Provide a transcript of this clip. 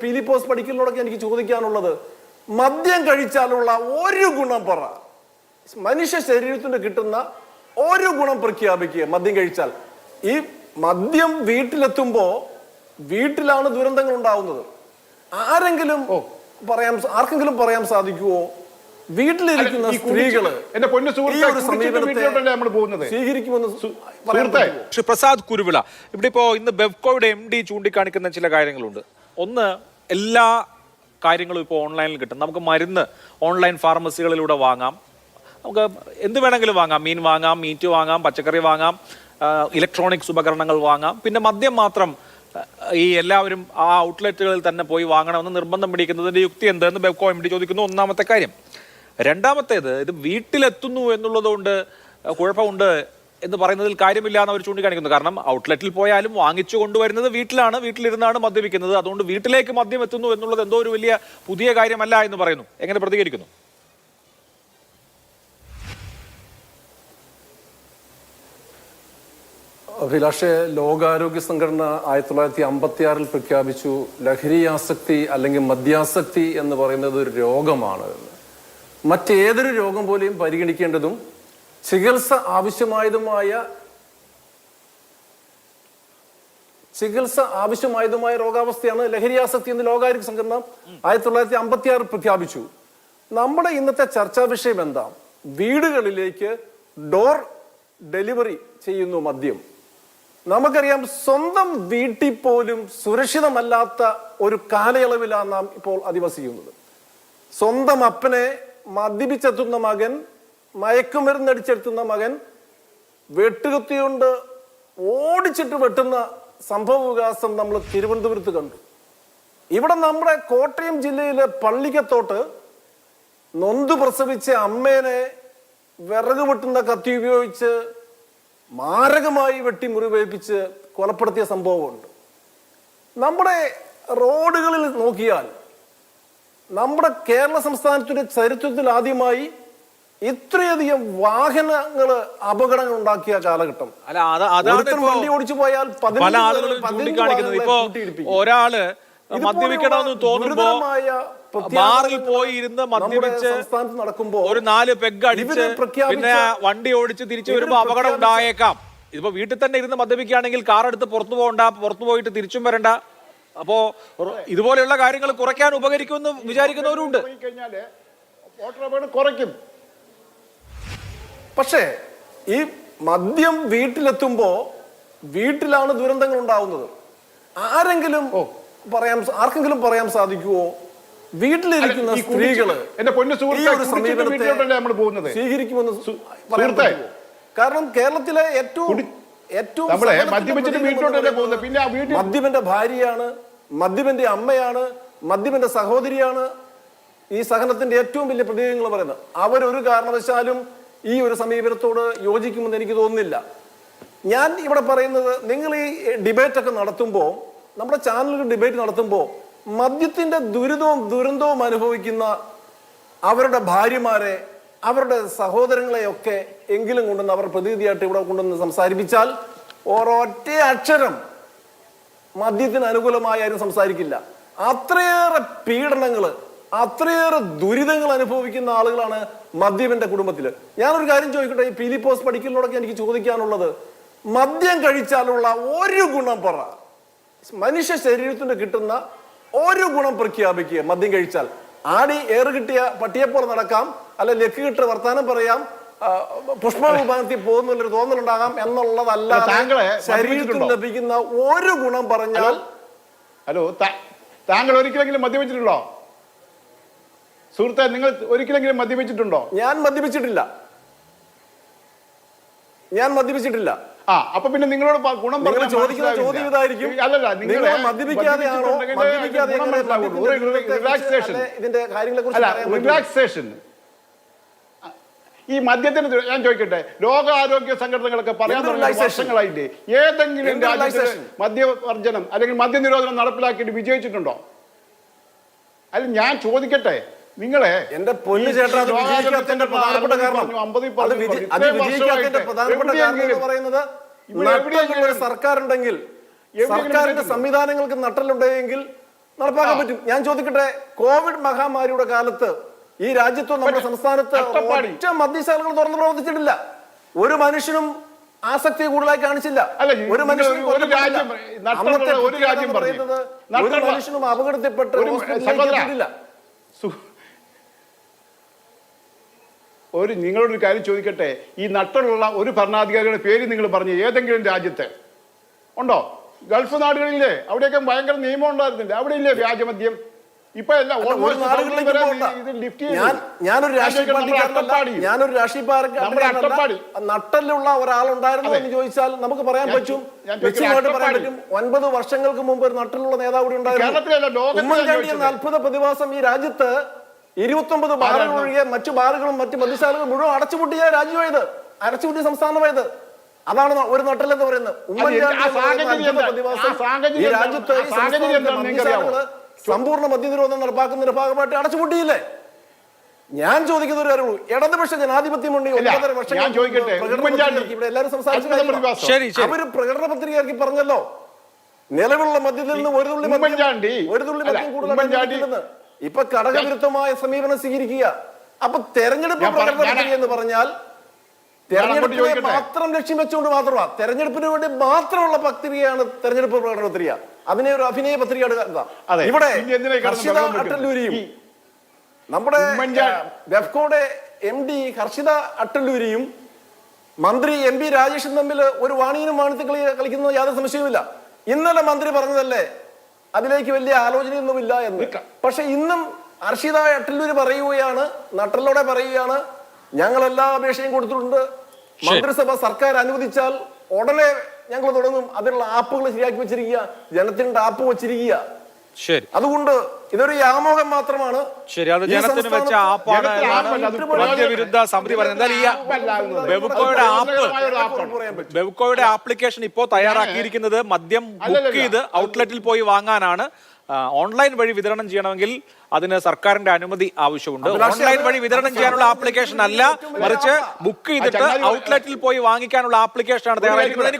ഫിലിപ്പോസ് പഠിക്കലിനോടൊക്കെ എനിക്ക് ചോദിക്കാനുള്ളത്, മദ്യം കഴിച്ചാലുള്ള ഒരു ഗുണം പറ. മനുഷ്യ ശരീരത്തിന് കിട്ടുന്ന ഒരു ഗുണം പ്രഖ്യാപിക്കുക. മദ്യം കഴിച്ചാൽ ഈ മദ്യം വീട്ടിലെത്തുമ്പോ വീട്ടിലാണ് ദുരന്തങ്ങൾ ഉണ്ടാവുന്നത്. ആർക്കെങ്കിലും പറയാൻ സാധിക്കുമോ വീട്ടിലിരിക്കുന്ന സ്ത്രീകള് സ്വീകരിക്കുമെന്ന്? ശ്രീ പ്രസാദ് കുരുവിള, ഇവിടെ ഇപ്പോ ഇന്ന് ബെവ്കോയുടെ MD ചൂണ്ടിക്കാണിക്കുന്ന ചില കാര്യങ്ങളുണ്ട്. ഒന്ന്, എല്ലാ കാര്യങ്ങളും ഇപ്പോൾ ഓൺലൈനിൽ കിട്ടും. നമുക്ക് മരുന്ന് ഓൺലൈൻ ഫാർമസികളിലൂടെ വാങ്ങാം, നമുക്ക് എന്ത് വേണമെങ്കിലും വാങ്ങാം. മീൻ വാങ്ങാം, മീറ്റ് വാങ്ങാം, പച്ചക്കറി വാങ്ങാം, ഇലക്ട്രോണിക്സ് ഉപകരണങ്ങൾ വാങ്ങാം. പിന്നെ മദ്യം മാത്രം ഈ എല്ലാവരും ആ ഔട്ട്ലെറ്റുകളിൽ തന്നെ പോയി വാങ്ങണമെന്ന് നിർബന്ധം പിടിക്കുന്നതിന്റെ യുക്തി എന്തെന്ന് ബെവ്കോ MD ചോദിക്കുന്നു. ഒന്നാമത്തെ കാര്യം. രണ്ടാമത്തേത്, ഇത് വീട്ടിലെത്തുന്നു എന്നുള്ളത് കൊണ്ട് കുഴപ്പമുണ്ട് എന്ന് പറയുന്നതിൽ കാര്യമില്ല എന്ന് അവർ ചൂണ്ടിക്കാണിക്കുന്നു. കാരണം ഔട്ട്ലെറ്റിൽ പോയാലും വാങ്ങിച്ചു കൊണ്ടുവരുന്നത് വീട്ടിലാണ്, വീട്ടിലിരുന്നാണ് മദ്യപിക്കുന്നത്. അതുകൊണ്ട് വീട്ടിലേക്ക് മദ്യം എത്തുന്നു എന്നുള്ളത് എന്തോ ഒരു വലിയ പുതിയ കാര്യമല്ല എന്ന് പറയുന്നു. എങ്ങനെ പ്രതികരിക്കുന്നു? അഭിലാഷെ, ലോകാരോഗ്യ സംഘടന 1956 പ്രഖ്യാപിച്ചു ലഹരിയാസക്തി അല്ലെങ്കിൽ മദ്യാസക്തി എന്ന് പറയുന്നത് ഒരു രോഗമാണ്. മറ്റേതൊരു രോഗം പോലെയും പരിഗണിക്കേണ്ടതും ചികിത്സ ആവശ്യമായതുമായ രോഗാവസ്ഥയാണ് ലഹരിയാസക്തി എന്ന് ലോകാരോഗ്യ സംഘടന 1956 പ്രഖ്യാപിച്ചു. നമ്മുടെ ഇന്നത്തെ ചർച്ചാ വിഷയം എന്താ? വീടുകളിലേക്ക് ഡോർ ഡെലിവറി ചെയ്യുന്നു മദ്യം. നമുക്കറിയാം, സ്വന്തം വീട്ടിൽ പോലും സുരക്ഷിതമല്ലാത്ത ഒരു കാലയളവിലാണ് നാം ഇപ്പോൾ അധിവസിക്കുന്നത്. സ്വന്തം അപ്പനെ മദ്യപിച്ചെത്തുന്ന മകൻ, മയക്കുമരുന്നടിച്ചെത്തുന്ന മകൻ, വെട്ടുകുത്തിയുണ്ട് ഓടിച്ചിട്ട് വെട്ടുന്ന സംഭവ വികാസം നമ്മൾ തിരുവനന്തപുരത്ത് കണ്ടു. ഇവിടെ നമ്മുടെ കോട്ടയം ജില്ലയിലെ പള്ളിക്കത്തോട്ട് നൊന്തു പ്രസവിച്ച അമ്മേനെ വിറക് വെട്ടുന്ന കത്തി ഉപയോഗിച്ച് മാരകമായി വെട്ടി മുറിവേൽപ്പിച്ച് കൊലപ്പെടുത്തിയ സംഭവമുണ്ട്. നമ്മുടെ റോഡുകളിൽ നോക്കിയാൽ നമ്മുടെ കേരള സംസ്ഥാനത്തിന്റെ ചരിത്രത്തിൽ ആദ്യമായി ഇത്രയധികം വാഹനങ്ങൾ അപകടങ്ങൾ ഉണ്ടാക്കിയ കാലഘട്ടം. വണ്ടി ഓടിച്ചു പോയാൽ ഒരാള് മദ്യപിക്കണമെന്ന് തോന്നുമ്പോ ബാറിൽ പോയി ഇരുന്ന് മദ്യപിച്ച് നടക്കുമ്പോ ഒരു 4 പെഗ് അടിച്ച് പിന്നെ വണ്ടി ഓടിച്ച് തിരിച്ചു വരുമ്പോ അപകടം ഉണ്ടായേക്കാം. ഇതിപ്പോ വീട്ടിൽ തന്നെ ഇരുന്ന് മദ്യപിക്കുകയാണെങ്കിൽ കാർ എടുത്ത് പുറത്തു പോകണ്ട, പുറത്തു പോയിട്ട് തിരിച്ചും വരണ്ട. അപ്പോ ഇതുപോലെയുള്ള കാര്യങ്ങൾ കുറയ്ക്കാൻ ഉപകരിക്കുമെന്ന് വിചാരിക്കുന്നവരുണ്ട്. പക്ഷേ ഈ മദ്യം വീട്ടിലെത്തുമ്പോ വീട്ടിലാണ് ദുരന്തങ്ങൾ ഉണ്ടാവുന്നത്. ആർക്കെങ്കിലും പറയാൻ സാധിക്കുമോ വീട്ടിലിരിക്കുന്ന സ്ത്രീകള് സ്വീകരിക്കുമെന്ന്? കാരണം കേരളത്തിലെ ഏറ്റവും മദ്യപന്റെ ഭാര്യയാണ്, മദ്യപന്റെ അമ്മയാണ്, മദ്യപന്റെ സഹോദരിയാണ് ഈ സഹനത്തിന്റെ ഏറ്റവും വലിയ പ്രതീകങ്ങൾ പറയുന്നത്. അവരൊരു കാരണവശാലും ഈ ഒരു സമീപനത്തോട് യോജിക്കുമെന്ന് എനിക്ക് തോന്നുന്നില്ല. ഞാൻ ഇവിടെ പറയുന്നത്, നിങ്ങൾ ഈ ഡിബേറ്റൊക്കെ നടത്തുമ്പോൾ, നമ്മുടെ ചാനലിൽ ഡിബേറ്റ് നടത്തുമ്പോൾ മദ്യത്തിന്റെ ദുരന്തവും അനുഭവിക്കുന്ന അവരുടെ ഭാര്യമാരെ, അവരുടെ സഹോദരങ്ങളെയൊക്കെ എങ്കിലും കൊണ്ടുവന്ന് അവർ പ്രതിനിധിയായിട്ട് ഇവിടെ കൊണ്ടുവന്ന് സംസാരിപ്പിച്ചാൽ ഒരൊറ്റ അക്ഷരം മദ്യത്തിന് അനുകൂലമായി ആരും സംസാരിക്കില്ല. അത്രയേറെ പീഡനങ്ങള്, അത്രയേറെ ദുരിതങ്ങൾ അനുഭവിക്കുന്ന ആളുകളാണ് മദ്യപന്റെ കുടുംബത്തില്. ഞാനൊരു കാര്യം ചോദിക്കട്ടെ, ഈ ഫിലിപ്പോസ് പഠിക്കലിനോടൊക്കെ എനിക്ക് ചോദിക്കാനുള്ളത്, മദ്യം കഴിച്ചാലുള്ള ഒരു ഗുണം പറ. മനുഷ്യ ശരീരത്തിന് കിട്ടുന്ന ഒരു ഗുണം പ്രഖ്യാപിക്കുക. മദ്യം കഴിച്ചാൽ ആടി ഏറ് കിട്ടിയ പട്ടിയെപ്പോലെ നടക്കാം, അല്ല ലക്ക് കിട്ടിയ വർത്താനം പറയാം, പുഷ്പവിമാനത്തിൽ പോകുന്നുള്ളൊരു തോന്നലുണ്ടാകാം എന്നുള്ളതല്ലാതെ ശരീരത്തിന് ലഭിക്കുന്ന ഒരു ഗുണം പറഞ്ഞാൽ. ഹലോ, താങ്കൾ ഒരിക്കലെങ്കിലും മദ്യപിച്ചിട്ടുണ്ടോ സുഹൃത്തെ? നിങ്ങൾ ഒരിക്കലെങ്കിലും മദ്യപിച്ചിട്ടുണ്ടോ? ഞാൻ മദ്യപിച്ചിട്ടില്ല. അപ്പൊ പിന്നെ നിങ്ങളോട് ഗുണം ചോദിക്കുന്ന ചോദ്യം ഇതായിരിക്കും, അല്ലല്ല, നിങ്ങൾ ഇതിന്റെ കാര്യങ്ങളെ കുറിച്ച് റിലാക്സേഷൻ. ഈ മദ്യത്തിന് ഞാൻ ചോദിക്കട്ടെ, ലോകാരോഗ്യ സംഘടനകളൊക്കെ പറയാൻ വർഷങ്ങളായിട്ട് ഏതെങ്കിലും രാജ്യത്ത് മദ്യവർജനം അല്ലെങ്കിൽ മദ്യനിരോധനം നടപ്പിലാക്കിയിട്ട് വിജയിച്ചിട്ടുണ്ടോ? അല്ല, ഞാൻ ചോദിക്കട്ടെ, നിങ്ങളെ എന്റെ പൊന്നു ചേട്ടാ, സർക്കാരുണ്ടെങ്കിൽ, സർക്കാരിന്റെ സംവിധാനങ്ങൾക്ക് നട്ടലുണ്ടെങ്കിൽ നടപ്പാക്കാൻ പറ്റും. ഞാൻ ചോദിക്കട്ടെ, കോവിഡ് മഹാമാരിയുടെ കാലത്ത് ഈ രാജ്യത്തോ നമ്മുടെ സംസ്ഥാനത്ത് ഒറ്റ മദ്യശാലകൾ തുറന്ന് പ്രവർത്തിച്ചിട്ടില്ല. ഒരു മനുഷ്യനും ആസക്തി കൂടുതലായി കാണിച്ചില്ല. ഒരു മനുഷ്യനും അപകടത്തിൽപ്പെട്ട് നിങ്ങളോടൊരു കാര്യം ചോദിക്കട്ടെ, ഈ നട്ടലുള്ള ഒരു ഭരണാധികാരിയുടെ പേര് നിങ്ങൾ പറഞ്ഞു ഏതെങ്കിലും രാജ്യത്തെ ഉണ്ടോ? ഗൾഫ് നാടുകളില്ലേ, അവിടെയൊക്കെ ഭയങ്കര നിയമം ഉണ്ടായിരുന്നില്ല, അവിടെ ഇല്ലേ വ്യാജമദ്യം? ഇപ്പൊ ഞാനൊരു രാഷ്ട്രീയ നട്ടലുള്ള ഒരാളുണ്ടായിരുന്നു എന്ന് ചോദിച്ചാൽ നമുക്ക് പറയാൻ പറ്റും, വ്യക്തമായിട്ട് പറയാൻ പറ്റും. 9 വർഷങ്ങൾക്ക് മുമ്പ് ഒരു നട്ടലുള്ള നേതാവ് കൂടി ഉണ്ടായിരുന്നു. ഉമ്മൻചാണ്ടി എന്ന അത്ഭുത പ്രതിഭാസം ഈ രാജ്യത്ത് 29 ബാറുകൾ ഒഴികെ മറ്റു ബാറുകളും മറ്റു മദ്യശാലകളും മുഴുവൻ അടച്ചുപൂട്ടിയ രാജ്യമായത്, അടച്ചുപൂട്ടിയ സംസ്ഥാനമായത്. അതാണ് ഒരു നട്ടലെന്ന് പറയുന്നത്. ഉമ്മൻചാണ്ടി ഈ രാജ്യത്ത് സമ്പൂർണ്ണ മദ്യനിരോധനം നടപ്പാക്കുന്നതിന്റെ ഭാഗമായിട്ട് അടച്ചുപൂട്ടിയില്ലേ? ഞാൻ ചോദിക്കുന്ന ഒരു കാര്യമുള്ളൂ, ഇടതുപക്ഷ ജനാധിപത്യം ഉണ്ട് 9.5 വർഷം ഇവിടെ എല്ലാവരും സംസാരിച്ചു. അവര് പ്രകടന പത്രിക ഇറക്കി പറഞ്ഞല്ലോ, നിലവിലുള്ള മദ്യത്തിൽ നിന്ന് ഒരു തുള്ളി മദ്യം കൂടുതൽ. ഇപ്പൊ ഘടകവിരുദ്ധമായ സമീപനം സ്വീകരിക്കുക. അപ്പൊ തെരഞ്ഞെടുപ്പ് പ്രകടന പത്രിക എന്ന് പറഞ്ഞാൽ തെരഞ്ഞെടുപ്പിനെ മാത്രം ലക്ഷ്യം വെച്ചുകൊണ്ട് മാത്രമാണ്, തെരഞ്ഞെടുപ്പിന് വേണ്ടി മാത്രമുള്ള പത്രികയാണ് തെരഞ്ഞെടുപ്പ് പ്രകടന പത്രിക. അതിനെ ഒരു അഭിനയ പത്രികയാണ്. ഇവിടെ ഹർഷിത അട്ടല്ലൂരിയും നമ്മുടെ ബെഫ്കോയുടെ MD ഹർഷിത അട്ടല്ലൂരിയും മന്ത്രി MP രാജേഷും തമ്മിൽ ഒരു വാണിയനും വാണിത്യ കളിക്കുന്നത് യാതൊരു സംശയവുമില്ല. ഇന്നലെ മന്ത്രി പറഞ്ഞതല്ലേ അതിലേക്ക് വലിയ ആലോചനയൊന്നുമില്ല എന്ന്. പക്ഷെ ഇന്നും ഹർഷിത അട്ടല്ലൂര് പറയുകയാണ്, നട്ടലോടെ പറയുകയാണ്, ഞങ്ങൾ എല്ലാ അപേക്ഷയും കൊടുത്തിട്ടുണ്ട്, മന്ത്രിസഭ സർക്കാർ അനുവദിച്ചാൽ ഉടനെ ഞങ്ങൾ തുടങ്ങും, അതിനുള്ള ആപ്പുകൾ ശരിയാക്കി വെച്ചിരിക്കുക, ജനത്തിന്റെ ആപ്പ് വെച്ചിരിക്കുക. ശരി, അതുകൊണ്ട് ഇതൊരു വ്യാമോഹം മാത്രമാണ്. ശരി, അത് ജനത്തിന് വെച്ച ആപ്പാണ് മദ്യവിരുദ്ധ സമിതി പറയുന്നത്. ബെവ്കോയുടെ ആപ്ലിക്കേഷൻ ഇപ്പോ തയ്യാറാക്കിയിരിക്കുന്നത് മദ്യം ബുക്ക് ചെയ്ത് ഔട്ട്ലെറ്റിൽ പോയി വാങ്ങാനാണ്. ഓൺലൈൻ വഴി വിതരണം ചെയ്യണമെങ്കിൽ അതിന് സർക്കാരിന്റെ അനുമതി ആവശ്യമുണ്ട്. ഓൺലൈൻ വഴി വിതരണം ചെയ്യാനുള്ള ആപ്ലിക്കേഷൻ അല്ല, മറിച്ച് ബുക്ക് ചെയ്തിട്ട് ഔട്ട്ലെറ്റിൽ പോയി വാങ്ങിക്കാനുള്ള ആപ്ലിക്കേഷനാണ് തയ്യാറായിരിക്കുന്നത്.